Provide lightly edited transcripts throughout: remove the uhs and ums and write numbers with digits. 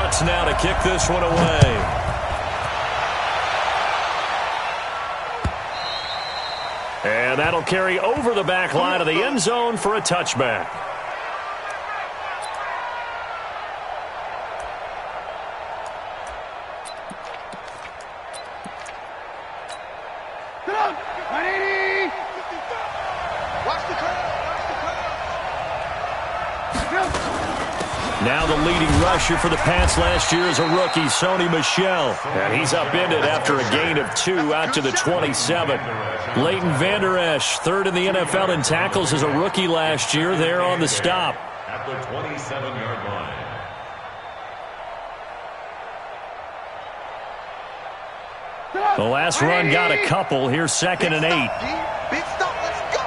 spots now to kick this one away. And that'll carry over the back line of the end zone for a touchback. Now the leading rusher for the Pats last year is a rookie, Sony Michel. And he's upended after a gain of 2 out to the 27. Leighton Vander Esch, third in the NFL in tackles as a rookie last year, there on the stop. At the 27-yard line. The last run got a couple. Here's 2nd and 8. Big stop, let's go.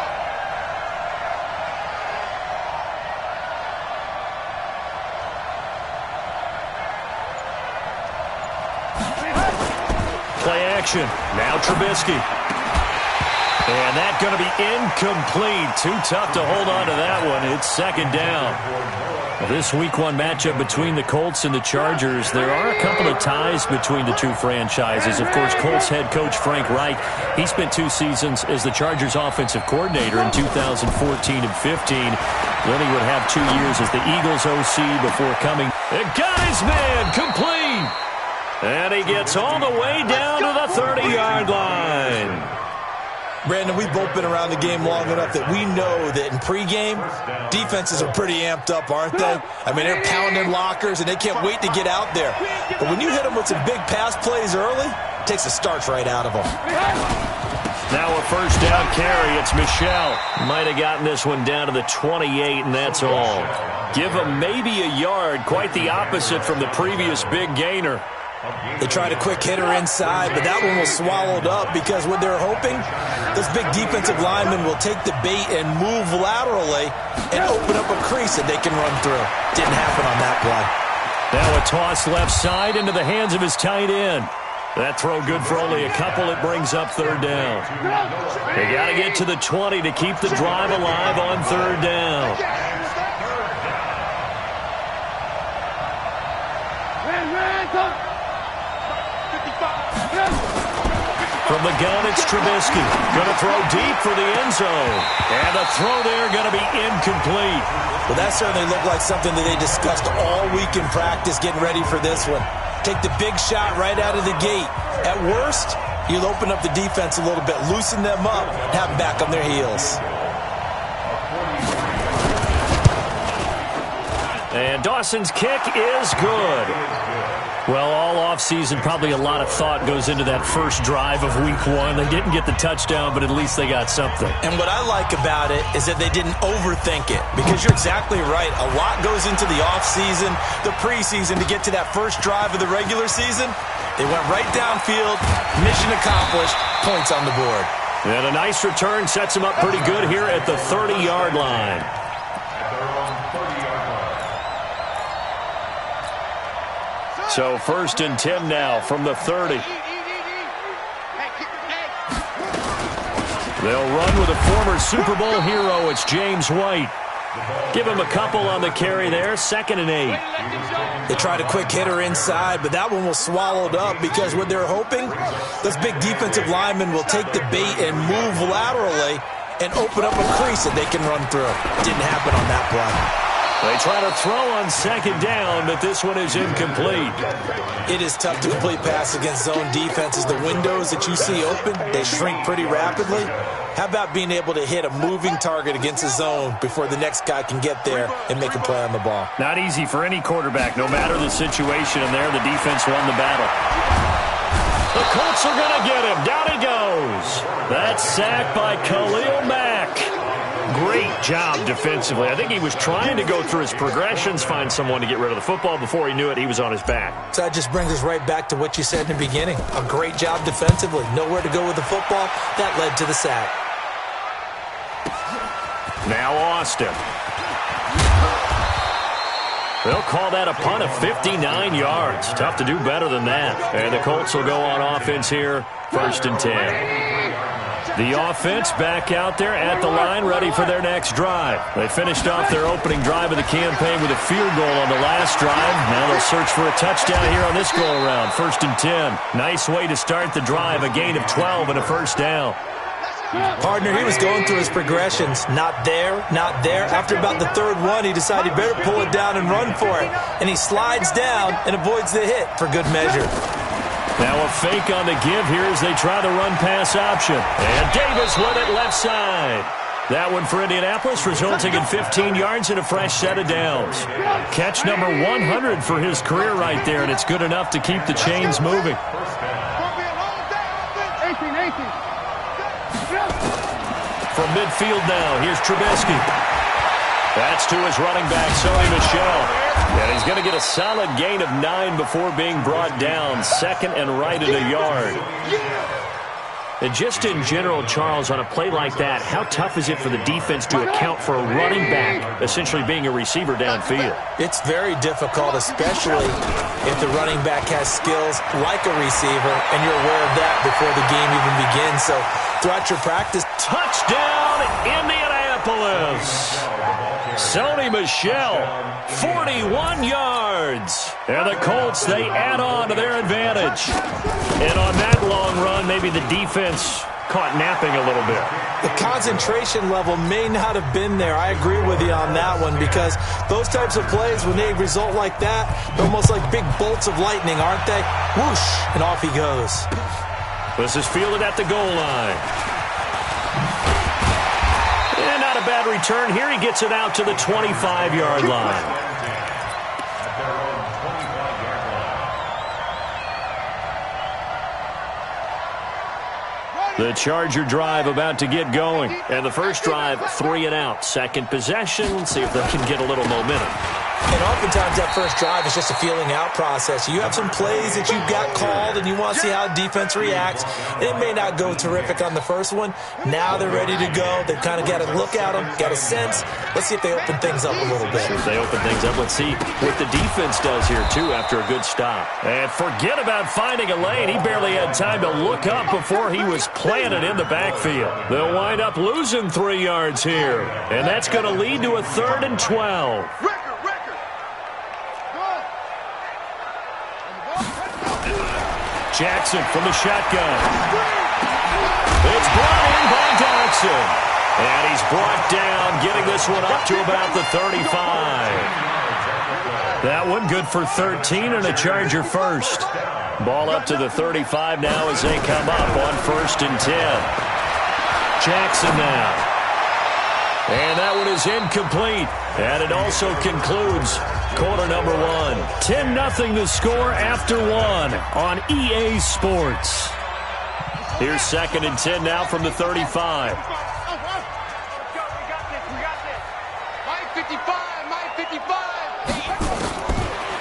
Play action. Now Trubisky. And that's going to be incomplete. Too tough to hold on to that one. It's 2nd down. Well, this Week 1 matchup between the Colts and the Chargers, there are a couple of ties between the two franchises. Of course, Colts head coach Frank Reich, he spent 2 seasons as the Chargers offensive coordinator in 2014 and 15. Then he would have 2 years as the Eagles OC before coming. It got his man complete. And he gets all the way down to the 30-yard line. Brandon, we've both been around the game long enough that we know that in pregame, defenses are pretty amped up, aren't they? I mean, they're pounding lockers, and they can't wait to get out there. But when you hit them with some big pass plays early, it takes the starch right out of them. Now a first down carry. It's Michel. Might have gotten this one down to the 28, and that's all. Give him maybe a yard. Quite the opposite from the previous big gainer. They tried a quick hitter inside, but that one was swallowed up because what they're hoping, this big defensive lineman will take the bait and move laterally and open up a crease that they can run through. Didn't happen on that play. Now a toss left side into the hands of his tight end. That throw good for only a couple. It brings up 3rd down. They got to get to the 20 to keep the drive alive on 3rd down. From the gun, it's Trubisky. Going to throw deep for the end zone. And the throw there going to be incomplete. Well, that certainly looked like something that they discussed all week in practice getting ready for this one. Take the big shot right out of the gate. At worst, you'll open up the defense a little bit, loosen them up, and have them back on their heels. And Dawson's kick is good. Well, all offseason, probably a lot of thought goes into that first drive of Week 1. They didn't get the touchdown, but at least they got something. And what I like about it is that they didn't overthink it, because you're exactly right. A lot goes into the offseason, the preseason, to get to that first drive of the regular season. They went right downfield, mission accomplished, points on the board. And a nice return sets them up pretty good here at the 30-yard line. So 1st and 10 now from the 30. They'll run with a former Super Bowl hero. It's James White. Give him a couple on the carry there. 2nd and 8. They tried a quick hitter inside, but that one was swallowed up because what they're hoping, this big defensive lineman will take the bait and move laterally and open up a crease that they can run through. Didn't happen on that play. They try to throw on 2nd down, but this one is incomplete. It is tough to complete pass against zone defenses. The windows that you see open, they shrink pretty rapidly. How about being able to hit a moving target against a zone before the next guy can get there and make a play on the ball? Not easy for any quarterback, no matter the situation, and there the defense won the battle. The Colts are going to get him. Down he goes. That's sacked by Khalil Mack. Great job defensively. I think he was trying to go through his progressions, find someone to get rid of the football. Before he knew it, he was on his back. So that just brings us right back to what you said in the beginning. A great job defensively. Nowhere to go with the football. That led to the sack. Now Austin. They'll call that a punt of 59 yards. Tough to do better than that. And the Colts will go on offense here, 1st and 10. The offense back out there at the line, ready for their next drive. They finished off their opening drive of the campaign with a field goal on the last drive. Now they'll search for a touchdown here on this go-around. 1st and 10. Nice way to start the drive. A gain of 12 and a first down. Partner, he was going through his progressions. Not there, not there. After about the third one, he decided he better pull it down and run for it. And he slides down and avoids the hit for good measure. Now a fake on the give here as they try the run-pass option. And Davis with it left side. That one for Indianapolis, resulting in 15 yards and a fresh set of downs. Catch number 100 for his career right there, and it's good enough to keep the chains moving. From midfield now, here's Trubisky. That's to his running back, Sony Michel. And he's going to get a solid gain of 9 before being brought down. 2nd and right at a yard. And just in general, Charles, on a play like that, how tough is it for the defense to account for a running back essentially being a receiver downfield? It's very difficult, especially if the running back has skills like a receiver, and you're aware of that before the game even begins. So throughout your practice. Touchdown, Indianapolis! Sony Michel, 41 yards. And the Colts, they add on to their advantage. And on that long run, maybe the defense caught napping a little bit. The concentration level may not have been there. I agree with you on that one, because those types of plays, when they result like that, they're almost like big bolts of lightning, aren't they? Whoosh, and off he goes. This is fielded at the goal line. And not a bad return here. He gets it out to the 25-yard line. The Charger drive about to get going. And the first drive, 3 and out. Second possession, see if they can get a little momentum. And oftentimes that first drive is just a feeling out process. You have some plays that you've got called and you want to see how defense reacts. It may not go terrific on the first one. Now they're ready to go. They've kind of got to look at them, got a sense. Let's see if they open things up a little bit. If they open things up, let's see what the defense does here, too, after a good stop. And forget about finding a lane. He barely had time to look up before he was planted in the backfield. They'll wind up losing 3 yards here. And that's going to lead to a 3rd and 12. Jackson from the shotgun. It's brought in by Dodson. And he's brought down, getting this one up to about the 35. That one good for 13 and a Charger first. Ball up to the 35 now as they come up on 1st and 10. Jackson now. And that one is incomplete. And it also concludes quarter number 1. 10-0 the score after 1 on EA Sports. Here's 2nd and 10 now from the 35.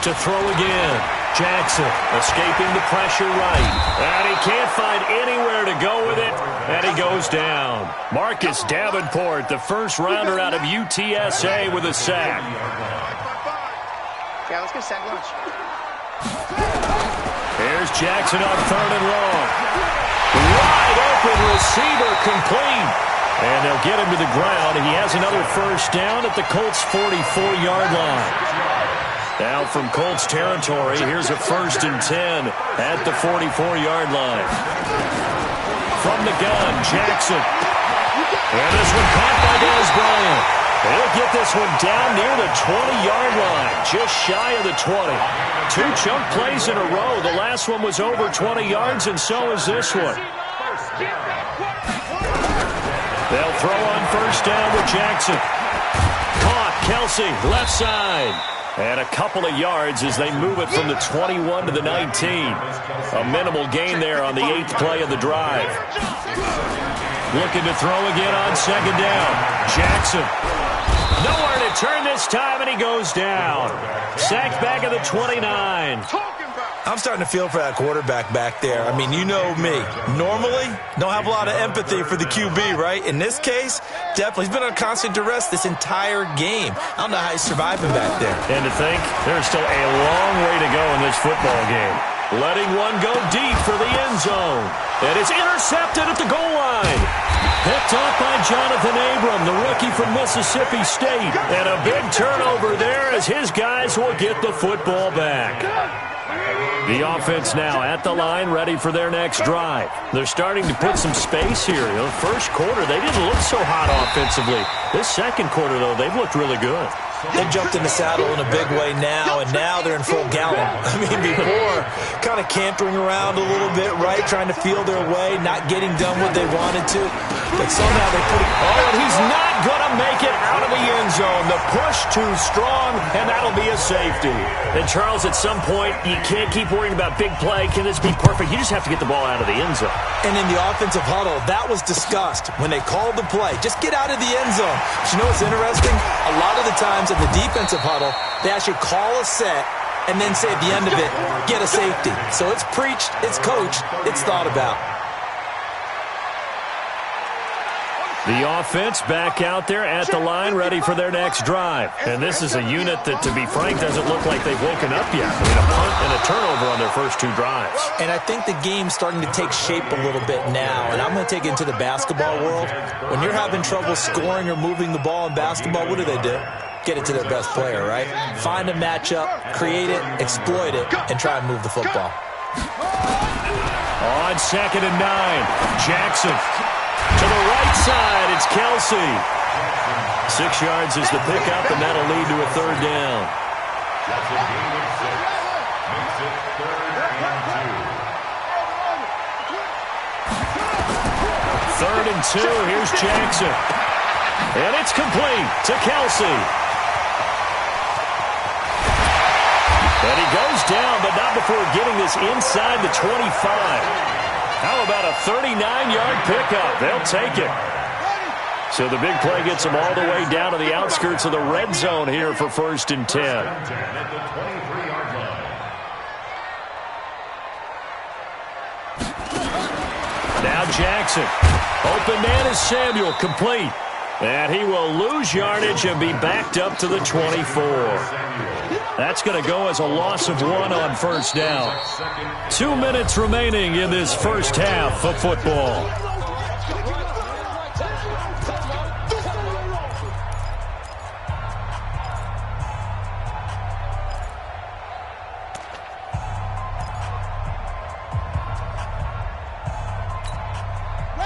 To throw again. Jackson escaping the pressure right. And he can't find anywhere to go with it. And he goes down. Marcus Davenport, the first rounder out of UTSA with a sack. Yeah, let's go sack lunch. Here's Jackson on 3rd and long. Wide open receiver complete. And they'll get him to the ground. He has another first down at the Colts' 44-yard line. Now from Colts territory, here's a 1st and 10 at the 44-yard line. From the gun, Jackson. And this one caught by Dez Bryant. He'll get this one down near the 20-yard line, just shy of the 20. 2 chunk plays in a row. The last one was over 20 yards, and so is this one. They'll throw on 1st down with Jackson. Caught, Kelsey, left side. And a couple of yards as they move it from the 21 to the 19. A minimal gain there on the 8th play of the drive. Looking to throw again on 2nd down. Jackson. Nowhere to turn this time, and he goes down. Sacked back at the 29. I'm starting to feel for that quarterback back there. I mean, you know me. Normally, don't have a lot of empathy for the QB, right? In this case, definitely. He's been on constant duress this entire game. I don't know how he's surviving back there. And to think, there's still a long way to go in this football game. Letting one go deep for the end zone. And it's intercepted at the goal line. Picked off by Jonathan Abram, the rookie from Mississippi State. And a big turnover there as his guys will get the football back. The offense now at the line, ready for their next drive. They're starting to put some space here. In the first quarter, they didn't look so hot offensively. This second quarter, though, they've looked really good. They jumped in the saddle in a big way now, and now they're in full gallop. I mean, before, kind of cantering around a little bit, right, trying to feel their way, not getting done what they wanted to. But somehow they put it... Oh, and he's not going to make it out of the end zone. The push too strong, and that'll be a safety. And, Charles, at some point, you can't keep worrying about big play. Can this be perfect? You just have to get the ball out of the end zone. And in the offensive huddle, that was discussed when they called the play. Just get out of the end zone. But you know what's interesting? A lot of the times in the defensive huddle, they actually call a set and then say at the end of it, get a safety. So it's preached, it's coached, it's thought about. The offense back out there at the line, ready for their next drive. And this is a unit that, to be frank, doesn't look like they've woken up yet. I mean, a punt and a turnover on their first two drives. And I think the game's starting to take shape a little bit now. And I'm going to take it into the basketball world. When you're having trouble scoring or moving the ball in basketball, what do? Get it to their best player, right? Find a matchup, create it, exploit it, and try and move the football. On 2nd and 9, Jackson. To the right side, it's Kelsey. 6 yards is the pickup, and that'll lead to a third down. That's a gain of 6. Makes it 3rd and 2. 3rd and 2, here's Jackson. And it's complete to Kelsey. And he goes down, but not before getting this inside the 25. How about a 39-yard pickup? They'll take it. So the big play gets them all the way down to the outskirts of the red zone here for 1st and 10. At the 23-yard line. Now Jackson. Open man is Samuel, complete. And he will lose yardage and be backed up to the 24. That's going to go as a loss of 1 on 1st down. 2 minutes remaining in this first half of football.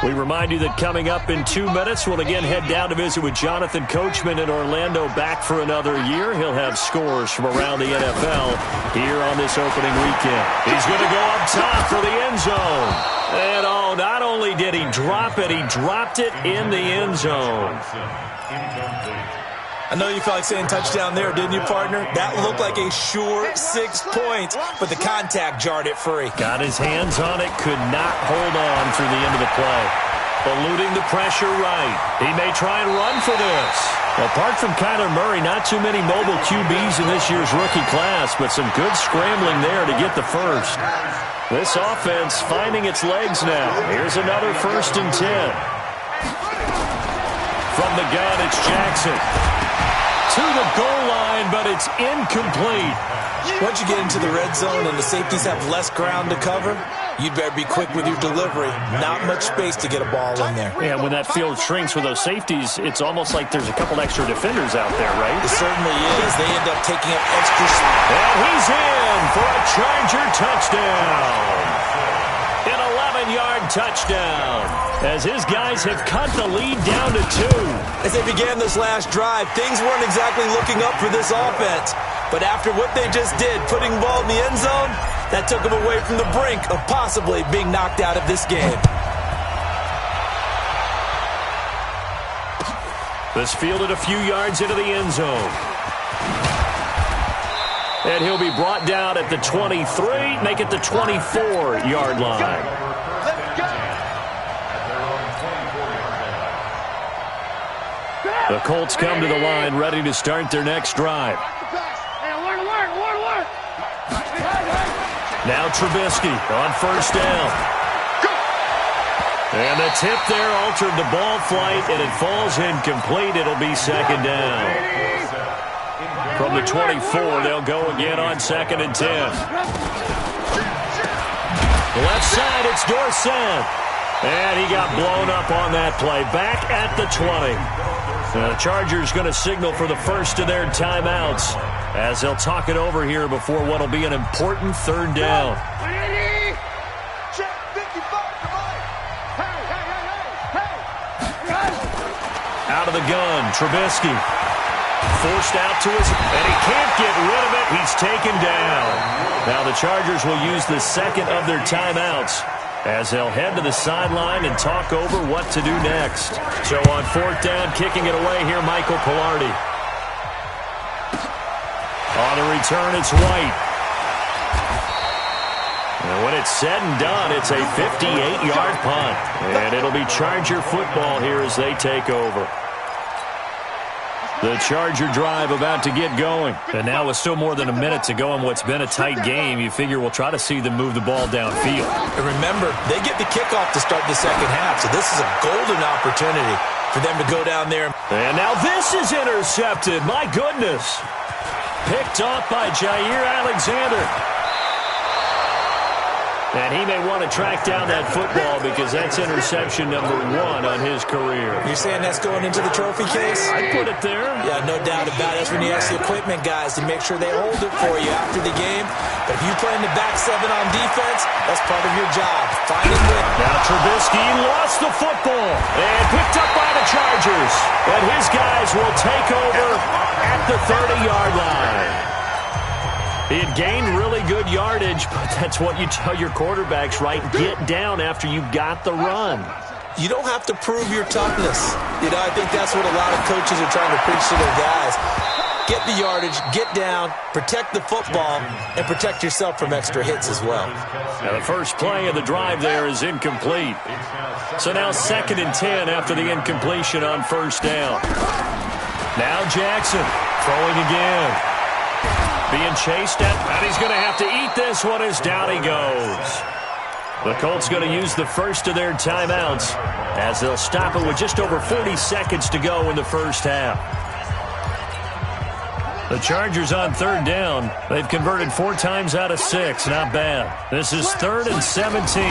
We remind you that coming up in 2 minutes, we'll again head down to visit with Jonathan Coachman in Orlando, back for another year. He'll have scores from around the NFL here on this opening weekend. He's going to go up top for the end zone. And oh, not only did he drop it, he dropped it in the end zone. I know you felt like saying touchdown there, didn't you, partner? That looked like a sure 6 points, but the contact jarred it free. Got his hands on it, could not hold on through the end of the play. Eluding the pressure right. He may try and run for this. Apart from Kyler Murray, not too many mobile QBs in this year's rookie class, but some good scrambling there to get the first. This offense finding its legs now. Here's another 1st and 10. From the gun, it's Jackson. To the goal line, but it's incomplete. Once you get into the red zone and the safeties have less ground to cover, you'd better be quick with your delivery. Not much space to get a ball in there. Yeah, when that field shrinks with those safeties, it's almost like there's a couple extra defenders out there, right? It certainly is. They end up taking up extra space. And he's in for a Charger touchdown. An 11-yard touchdown, as his guys have cut the lead down to 2. As they began this last drive, things weren't exactly looking up for this offense. But after what they just did, putting the ball in the end zone, that took them away from the brink of possibly being knocked out of this game. This fielded a few yards into the end zone. And he'll be brought down at the 23, make it the 24-yard line. The Colts come to the line, ready to start their next drive. Now Trubisky on 1st down. And the tip there altered the ball flight, and it falls incomplete. It'll be 2nd down. From the 24, they'll go again on 2nd and 10. Left side, it's Dorsett. And he got blown up on that play. Back at the 20. The Chargers going to signal for the first of their timeouts as they'll talk it over here before what will be an important third down. Out of the gun, Trubisky. Forced out to his, and he can't get rid of it. He's taken down. Now the Chargers will use the second of their timeouts as they'll head to the sideline and talk over what to do next. So on fourth down, kicking it away here, Michael Pilardi. On the return, it's White. And when it's said and done, it's a 58-yard punt. And it'll be Charger football here as they take over. The Charger drive about to get going. And now with still more than a minute to go in what's been a tight game, you figure we'll try to see them move the ball downfield. And remember, they get the kickoff to start the second half, so this is a golden opportunity for them to go down there. And now this is intercepted. My goodness. Picked off by Jair Alexander. And he may want to track down that football because that's interception number 1 on his career. You're saying that's going into the trophy case? I'd put it there. Yeah, no doubt about it. That's when you ask the equipment guys to make sure they hold it for you after the game. But if you play in the back 7 on defense, that's part of your job. Finding win. Now Trubisky lost the football and picked up by the Chargers. And his guys will take over at the 30-yard line. He had gained really good yardage, but that's what you tell your quarterbacks, right? Get down after you got the run. You don't have to prove your toughness. You know, I think that's what a lot of coaches are trying to preach to their guys. Get the yardage, get down, protect the football, and protect yourself from extra hits as well. Now the first play of the drive there is incomplete. So now 2nd and 10 after the incompletion on first down. Now Jackson throwing again. Being chased at, and he's going to have to eat this one as down he goes. The Colts going to use the first of their timeouts as they'll stop it with just over 40 seconds to go in the first half. The Chargers on third down. They've converted 4 times out of 6. Not bad. This is 3rd and 17.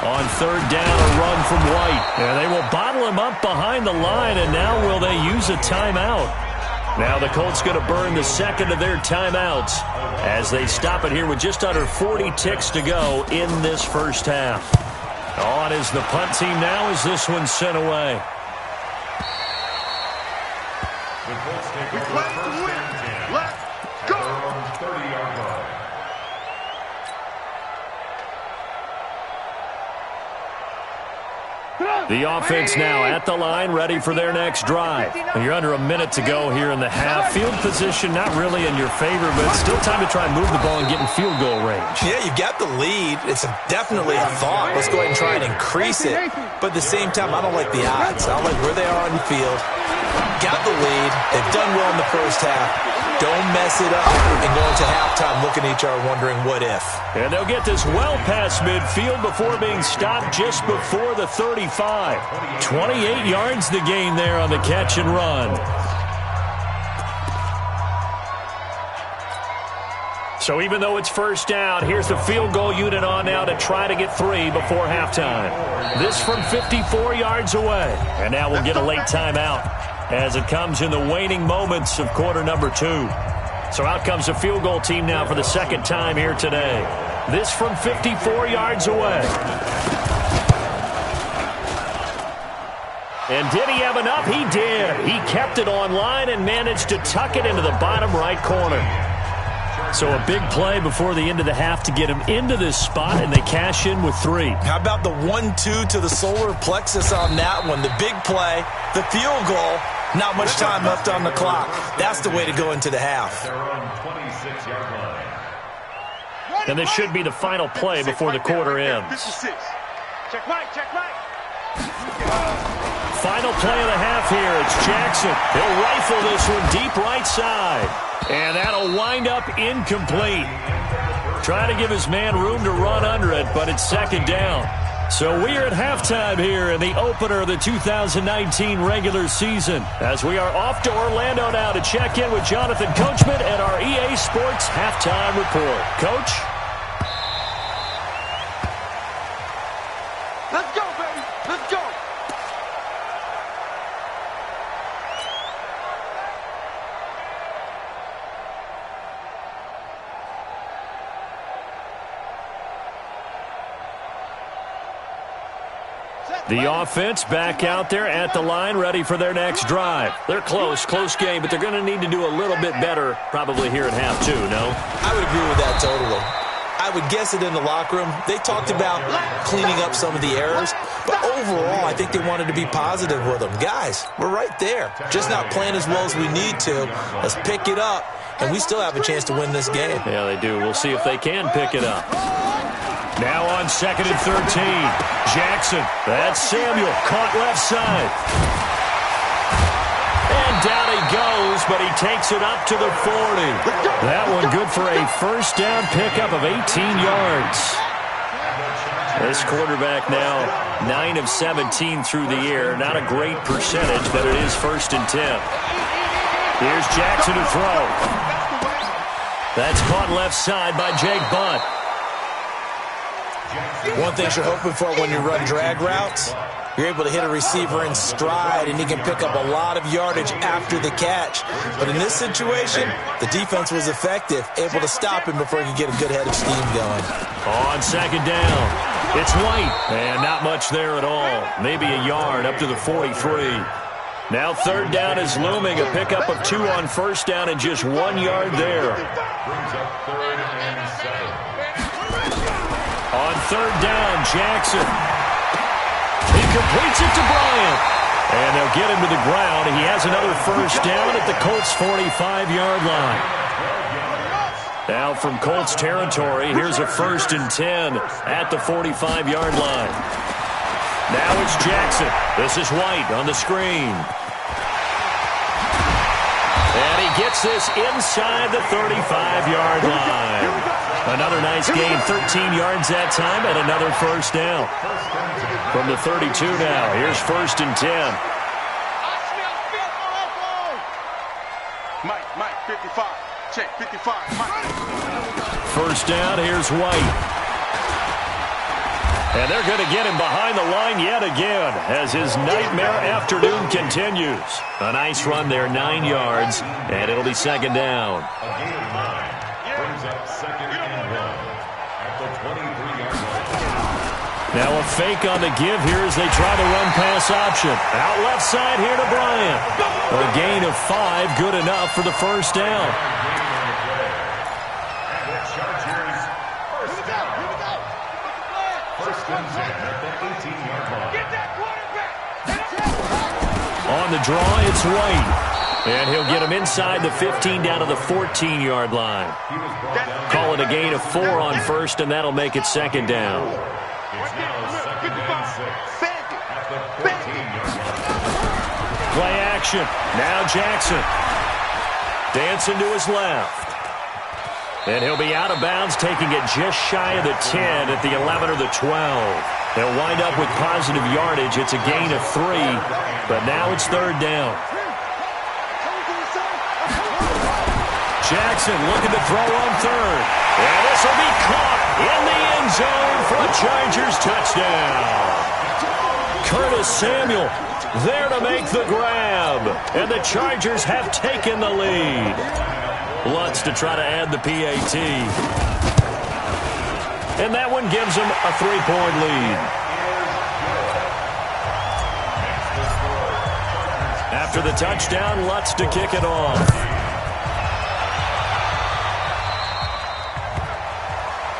On third down, a run from White. And they will bottle him up behind the line, and now will they use a timeout? Now the Colts going to burn the second of their timeouts as they stop it here with just under 40 ticks to go in this first half. On is the punt team now as this one's sent away. The Colts take over first and 10. Let's go! On the 30-yard line. The offense now at the line, ready for their next drive. You're under a minute to go here in the half. Field position not really in your favor, but still time to try and move the ball and get in field goal range. Yeah, you've got the lead. It's definitely a thought. Let's go ahead and try and increase it. But at the same time, I don't like the odds. I don't like where they are on the field. Got the lead. They've done well in the first half. Don't mess it up and go into halftime looking at each other wondering what if. And they'll get this well past midfield before being stopped just before the 35. 28 yards the gain there on the catch and run. So even though it's first down, here's the field goal unit on now to try to get 3 before halftime. This from 54 yards away. And now we'll get a late timeout as it comes in the waning moments of quarter number 2. So out comes the field goal team now for the second time here today. This from 54 yards away. And did he have enough? He did. He kept it on line and managed to tuck it into the bottom right corner. So a big play before the end of the half to get him into this spot, and they cash in with 3. How about the 1-2 to the solar plexus on that one? The big play, the field goal, not much time left on the clock. That's the way to go into the half. They're on 26-yard line. And this should be the final play before the quarter ends. Check right, check right. Final play of the half here. It's Jackson. He'll rifle this one deep right side. And that'll wind up incomplete. Trying to give his man room to run under it, but it's second down. So we are at halftime here in the opener of the 2019 regular season, as we are off to Orlando now to check in with Jonathan Coachman and our EA Sports halftime report. Coach? Let's go, baby. The offense back out there at the line, ready for their next drive. They're close game, but they're going to need to do a little bit better probably here at half two, no? I would agree with that totally. I would guess it in the locker room. They talked about cleaning up some of the errors, but overall, I think they wanted to be positive with them. Guys, we're right there. Just not playing as well as we need to. Let's pick it up, and we still have a chance to win this game. Yeah, they do. We'll see if they can pick it up. Now on 2nd and 13. Jackson. That's Samuel. Caught left side. And down he goes, but he takes it up to the 40. That one good for a first down pickup of 18 yards. This quarterback now 9 of 17 through the air. Not a great percentage, but it is 1st and 10. Here's Jackson to throw. That's caught left side by Jake Bunt. One thing you're hoping for when you run drag routes, you're able to hit a receiver in stride, and he can pick up a lot of yardage after the catch. But in this situation, the defense was effective, able to stop him before he could get a good head of steam going. On 2nd down, it's White, and not much there at all. Maybe a yard up to the 43. Now 3rd down is looming, a pickup of 2 on 1st down and just 1 yard there. Brings up 3rd and 7. On 3rd down, Jackson. He completes it to Bryant. And they'll get him to the ground. He has another first down at the Colts' 45-yard line. Now from Colts territory, here's a 1st and 10 at the 45-yard line. Now it's Jackson. This is White on the screen. And he gets this inside the 35-yard line. Another nice gain, 13 yards that time, and another first down. From the 32 now, here's 1st and 10. Mike, 55. Check, 55. Mike. First down, here's White. And they're going to get him behind the line yet again as his nightmare afternoon continues. A nice run there, 9 yards, and it'll be 2nd down. Brings up 2nd and 1 at the 23-yard line. Now a fake on the give here as they try the run-pass option. Out left side here to Bryant. A gain of 5, good enough for the first down. On the draw, it's White. And he'll get him inside the 15 down to the 14-yard line. Call it a gain of 4 on 1st, and that'll make it 2nd down. It's now 2nd and 6 at the 14-yard line. Play action. Now Jackson. Dancing to his left. And he'll be out of bounds, taking it just shy of the 10 at the 11 or the 12. They'll wind up with positive yardage. It's a gain of 3, but now it's 3rd down. Jackson looking to throw on 3rd. And this will be caught in the end zone for a Chargers touchdown. Curtis Samuel there to make the grab. And the Chargers have taken the lead. Lutz to try to add the PAT. And that one gives them a 3-point lead. After the touchdown, Lutz to kick it off.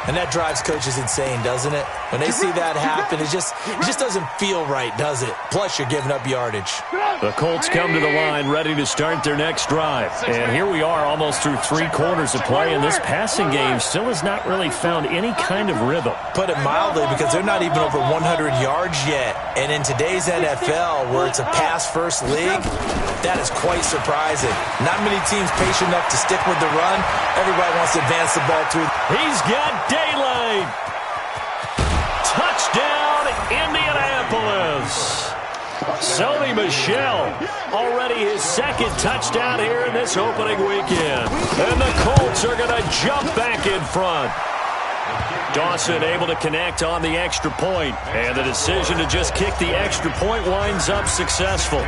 And that drives coaches insane, doesn't it? When they see that happen, it just doesn't feel right, does it? Plus, you're giving up yardage. The Colts come to the line ready to start their next drive. And here we are almost through 3 quarters of play, and this passing game still has not really found any kind of rhythm. Put it mildly, because they're not even over 100 yards yet. And in today's NFL, where it's a pass-first league, that is quite surprising. Not many teams patient enough to stick with the run. Everybody wants to advance the ball through. He's got daylight. Touchdown, Indianapolis. Sony Michel, already his 2nd touchdown here in this opening weekend. And the Colts are going to jump back in front. Dawson able to connect on the extra point, and the decision to just kick the extra point winds up successful.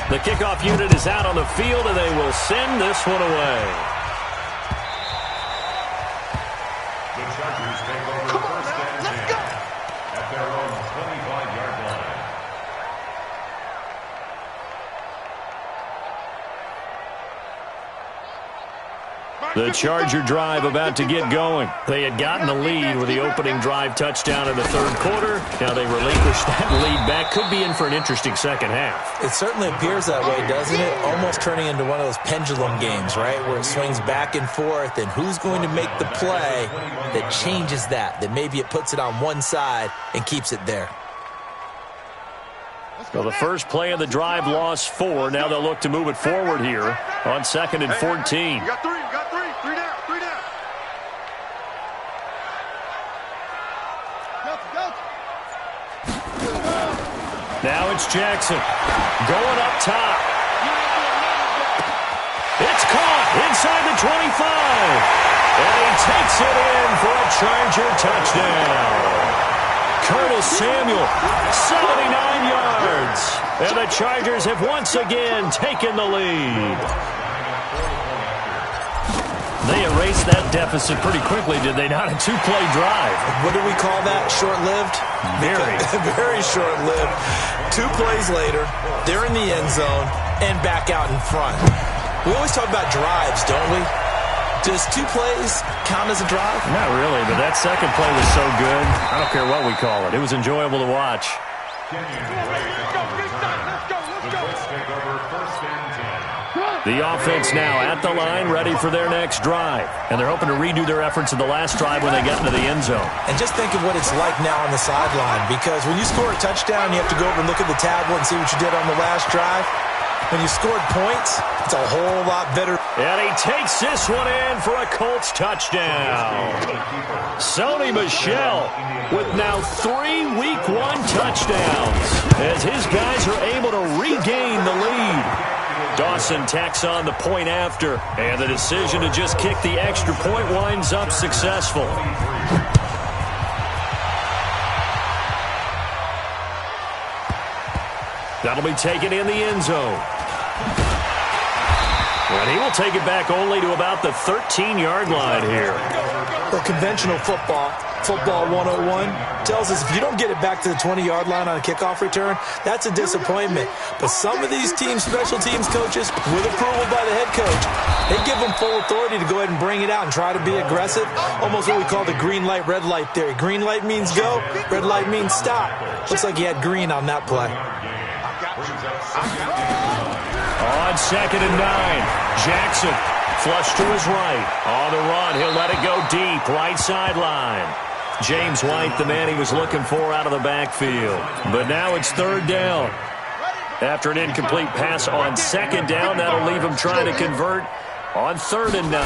The kickoff unit is out on the field, and they will send this one away. The Chargers take over 1st and 10 at their own 25-yard line. The Charger drive about to get going. They had gotten the lead with the opening drive touchdown in the third quarter. Now they relinquished that lead back. Could be in for an interesting second half. It certainly appears that way, doesn't it? Almost turning into one of those pendulum games, right, where it swings back and forth, and who's going to make the play that changes that maybe it puts it on one side and keeps it there. Well, the first play of the drive lost 4. Now they'll look to move it forward here on 2nd and 14. You got 3, you got 3. 3 down, 3 down. Now it's Jackson going up top. It's caught inside the 25. And he takes it in for a Charger touchdown. Curtis Samuel, 79 yards. And the Chargers have once again taken the lead. They erased that deficit pretty quickly, did they not? A 2-play drive. What do we call that? Short-lived? Very. Very short-lived. 2 plays later, they're in the end zone and back out in front. We always talk about drives, don't we? Does 2 plays count as a drive? Not really, but that second play was so good. I don't care what we call it. It was enjoyable to watch. The offense now at the line, ready for their next drive. And they're hoping to redo their efforts in the last drive when they got into the end zone. And just think of what it's like now on the sideline, because when you score a touchdown, you have to go over and look at the tablet and see what you did on the last drive. When you scored points, it's a whole lot better. And he takes this one in for a Colts touchdown. Sony Michel with now 3 Week 1 touchdowns as his guys are able to regain the lead. Dawson tacks on the point after, and the decision to just kick the extra point winds up successful. That'll be taken in the end zone. And he will take it back only to about the 13-yard line here. Well, conventional football 101, tells us if you don't get it back to the 20-yard line on a kickoff return, that's a disappointment. But some of these teams, special teams coaches, with approval by the head coach, they give them full authority to go ahead and bring it out and try to be aggressive. Almost what we call the green light, red light theory. Green light means go, red light means stop. Looks like he had green on that play. On 2nd and 9, Jackson flush to his right. On the run, he'll let it go deep, right sideline. James White, the man he was looking for out of the backfield. But now it's 3rd down. After an incomplete pass on 2nd down, that'll leave him trying to convert on 3rd and 9.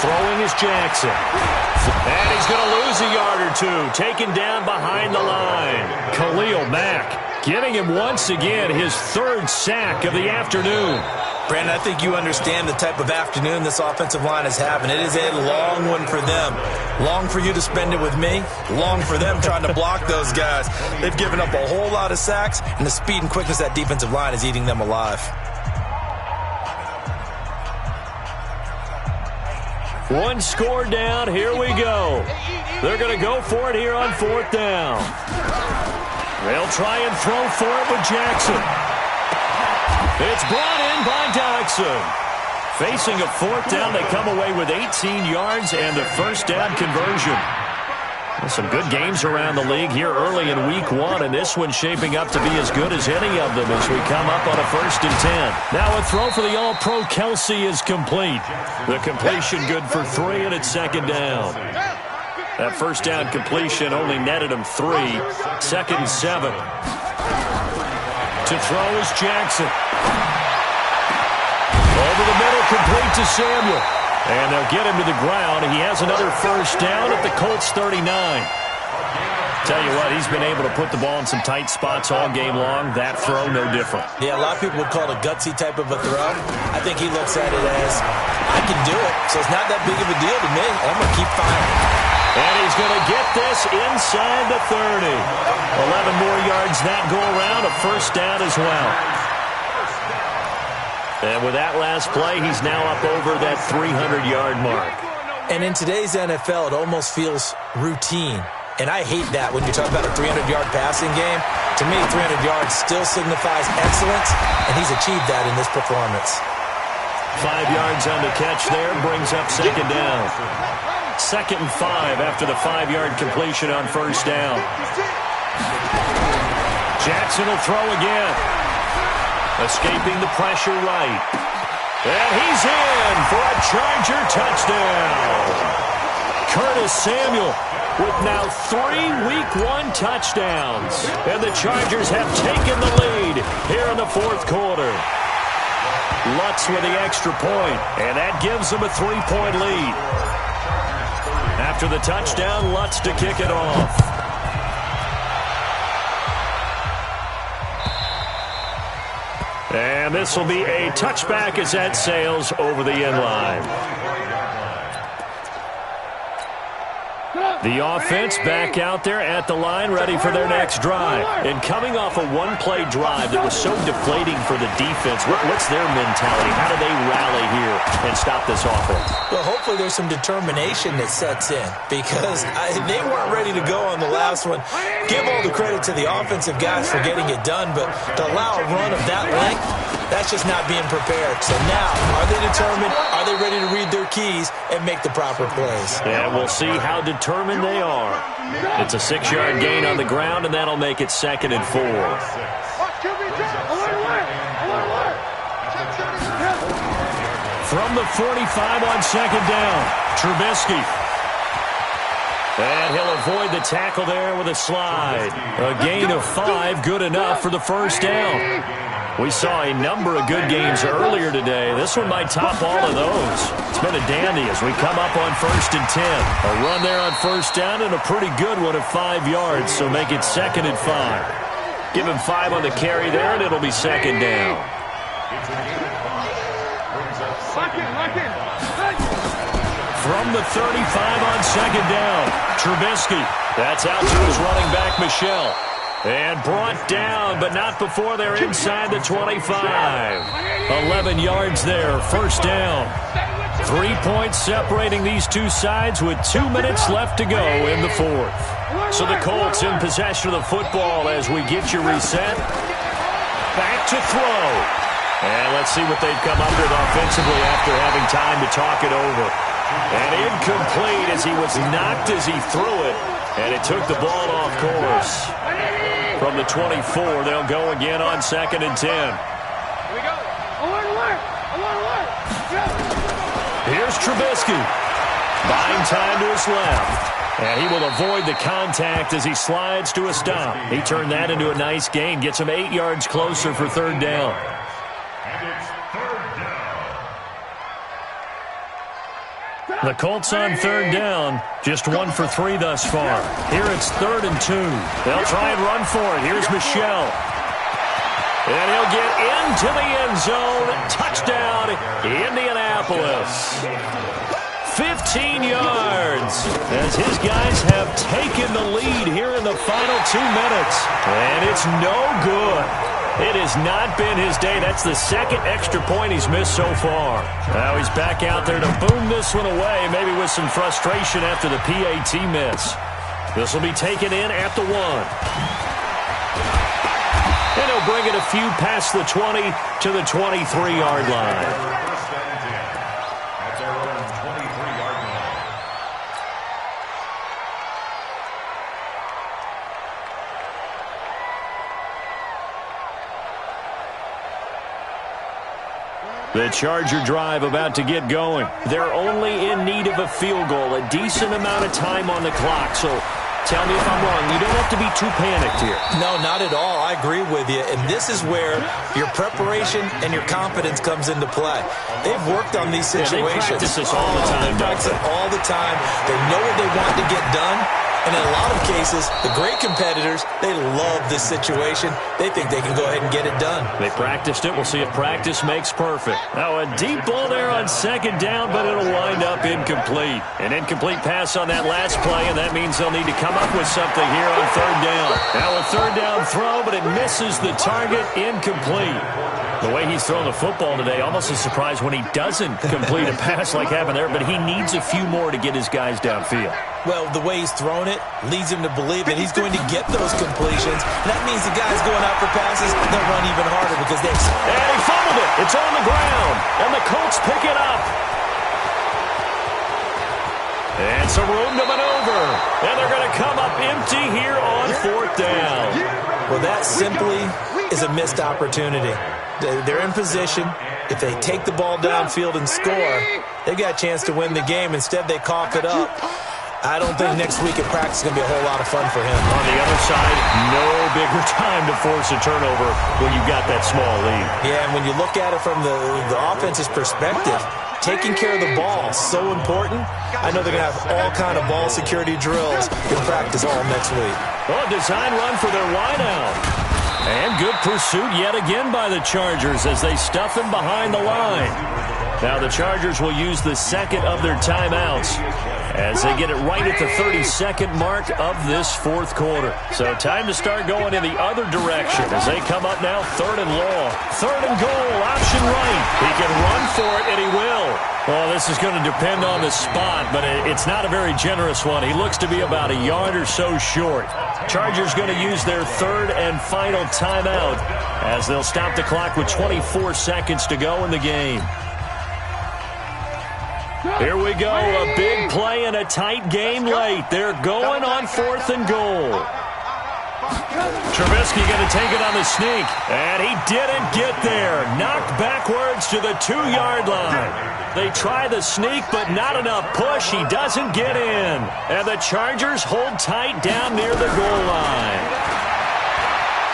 Throwing is Jackson. And he's going to lose a yard or 2. Taken down behind the line. Khalil Mack getting him once again his 3rd sack of the afternoon. Brandon, I think you understand the type of afternoon this offensive line is having. It is a long one for them. Long for you to spend it with me. Long for them trying to block those guys. They've given up a whole lot of sacks, and the speed and quickness of that defensive line is eating them alive. One score down. Here we go. They're going to go for it here on 4th down. They'll try and throw for it with Jackson. It's brought in by Dodson. Facing a 4th down, they come away with 18 yards and the 1st down conversion. Well, some good games around the league here early in Week 1, and this one's shaping up to be as good as any of them as we come up on a 1st and 10. Now a throw for the All-Pro Kelsey is complete. The completion good for 3, and it's 2nd down. That 1st down completion only netted him 3. 2nd and 7. To throw is Jackson. Over the middle, complete to Samuel. And they'll get him to the ground. He has another 1st down at the Colts 39. Tell you what, he's been able to put the ball in some tight spots all game long. That throw, no different. Yeah, a lot of people would call it a gutsy type of a throw. I think he looks at it as, I can do it, so it's not that big of a deal to me. I'm going to keep firing. And he's going to get this inside the 30. 11 more yards that go around, a 1st down as well. And with that last play, he's now up over that 300-yard mark. And in today's NFL, it almost feels routine. And I hate that when you talk about a 300-yard passing game. To me, 300 yards still signifies excellence, and he's achieved that in this performance. 5 yards on the catch there, brings up second down. 2nd and 5 after the 5-yard completion on first down. Jackson will throw again. Escaping the pressure right. And he's in for a Charger touchdown. Curtis Samuel with now 3 Week 1 touchdowns. And the Chargers have taken the lead here in the 4th quarter. Lutz with the extra point, and that gives them a 3-point lead. After the touchdown, Lutz to kick it off. And this will be a touchback as that sails over the end line. The offense back out there at the line, ready for their next drive. And coming off a one-play drive that was so deflating for the defense, what's their mentality? How do they rally here and stop this offense? Well, hopefully there's some determination that sets in because they weren't ready to go on the last one. Give all the credit to the offensive guys for getting it done, but to allow a run of that length, that's just not being prepared. So now, are they determined? Are they ready to read their keys and make the proper plays? Yeah, we'll see how determined they are. It's a 6-yard gain on the ground, and that'll make it 2nd and 4. From the 45 on 2nd down, Trubisky. And he'll avoid the tackle there with a slide. A gain of 5, good enough for the first down. We saw a number of good games earlier today. This one might top all of those. It's been a dandy as we come up on 1st and 10. A run there on first down and a pretty good one of 5 yards, so make it 2nd and 5. Give him 5 on the carry there, and it'll be 2nd down. From the 35 on 2nd down, Trubisky. That's out to his running back, Michel. And brought down, but not before they're inside the 25. 11 yards there, first down. 3 points separating these two sides with 2 minutes left to go in the 4th. So the Colts in possession of the football as we get you reset. Back to throw. And let's see what they've come up with offensively after having time to talk it over. And incomplete as he was knocked as he threw it. And it took the ball off course. From the 24, they'll go again on 2nd and 10. Here we go. Here's Trubisky. Buying time to his left. And he will avoid the contact as he slides to a stop. He turned that into a nice gain. Gets him 8 yards closer for 3rd down. The Colts on 3rd down, just 1 for 3 thus far. Here it's 3rd and 2. They'll try and run for it. Here's Michel. And he'll get into the end zone. Touchdown, Indianapolis. 15 yards as his guys have taken the lead here in the final 2 minutes. And it's no good. It has not been his day. That's the 2nd extra point he's missed so far. Now he's back out there to boom this one away, maybe with some frustration after the PAT miss. This will be taken in at the 1. And he'll bring it a few past the 20 to the 23-yard line. The Charger drive about to get going. They're only in need of a field goal, a decent amount of time on the clock. So tell me if I'm wrong. You don't have to be too panicked here. No, not at all. I agree with you. And this is where your preparation and your confidence comes into play. They've worked on these situations. Yeah, they practice this all the time. They practice it all the time. They know what they want to get done. And in a lot of cases, the great competitors, they love this situation. They think they can go ahead and get it done. They practiced it. We'll see if practice makes perfect. Now a deep ball there on 2nd down, but it'll wind up incomplete. An incomplete pass on that last play, and that means they'll need to come up with something here on 3rd down. Now a 3rd down throw, but it misses the target, incomplete. The way he's throwing the football today, almost a surprise when he doesn't complete a pass like happened there, but he needs a few more to get his guys downfield. Well, the way he's thrown it leads him to believe that he's going to get those completions. And that means the guys going out for passes, they'll run even harder because they... And he fumbled it. It's on the ground. And the Colts pick it up. And some room to maneuver. And they're going to come up empty here on 4th down. Well, that simply is a missed opportunity. They're in position. If they take the ball downfield and score, they've got a chance to win the game. Instead, they cough it up. I don't think next week at practice is going to be a whole lot of fun for him. On the other side, no bigger time to force a turnover when you've got that small lead. Yeah, and when you look at it from the offense's perspective, taking care of the ball is so important. I know they're going to have all kind of ball security drills in practice all next week. Oh, design run for their wideout. And good pursuit yet again by the Chargers as they stuff him behind the line. Now the Chargers will use the second of their timeouts as they get it right at the 32nd mark of this 4th quarter. So time to start going in the other direction as they come up now 3rd and long. 3rd and goal, option right. He can run for it, and he will. Well, this is going to depend on the spot, but it's not a very generous one. He looks to be about a yard or so short. Chargers going to use their 3rd and final timeout as they'll stop the clock with 24 seconds to go in the game. Here we go, a big play in a tight game late. They're going on 4th and goal. Trubisky going to take it on the sneak, and he didn't get there. Knocked backwards to the 2-yard line. They try the sneak, but not enough push. He doesn't get in. And the Chargers hold tight down near the goal line.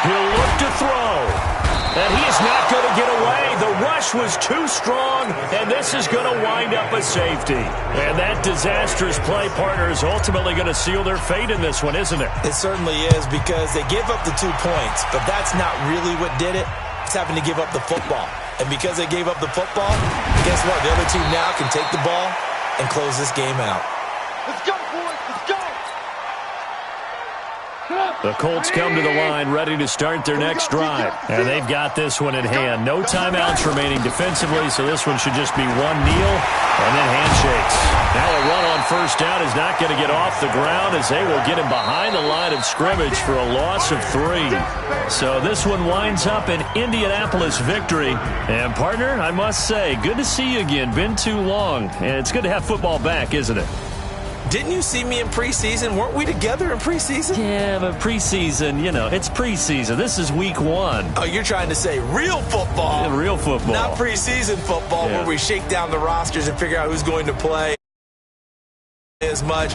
He'll look to throw. And he's not going to get away. The rush was too strong, and this is going to wind up a safety. And that disastrous play partner is ultimately going to seal their fate in this one, isn't it? It certainly is, because they give up the 2 points, but that's not really what did it. It's having to give up the football. And because they gave up the football, guess what? The other team now can take the ball and close this game out. Let's go, boys. Let's go. The Colts come to the line ready to start their next drive. And they've got this one in hand. No timeouts remaining defensively, so this one should just be one kneel and then handshakes. Now a run on 1st down is not going to get off the ground as they will get him behind the line of scrimmage for a loss of 3. So this one winds up an Indianapolis victory. And, partner, I must say, good to see you again. Been too long. And it's good to have football back, isn't it? Didn't you see me in preseason? Weren't we together in preseason? Yeah, but preseason, you know, it's preseason. This is week 1. Oh, you're trying to say real football. Yeah, real football. Not preseason football where we shake down the rosters and figure out who's going to play as much.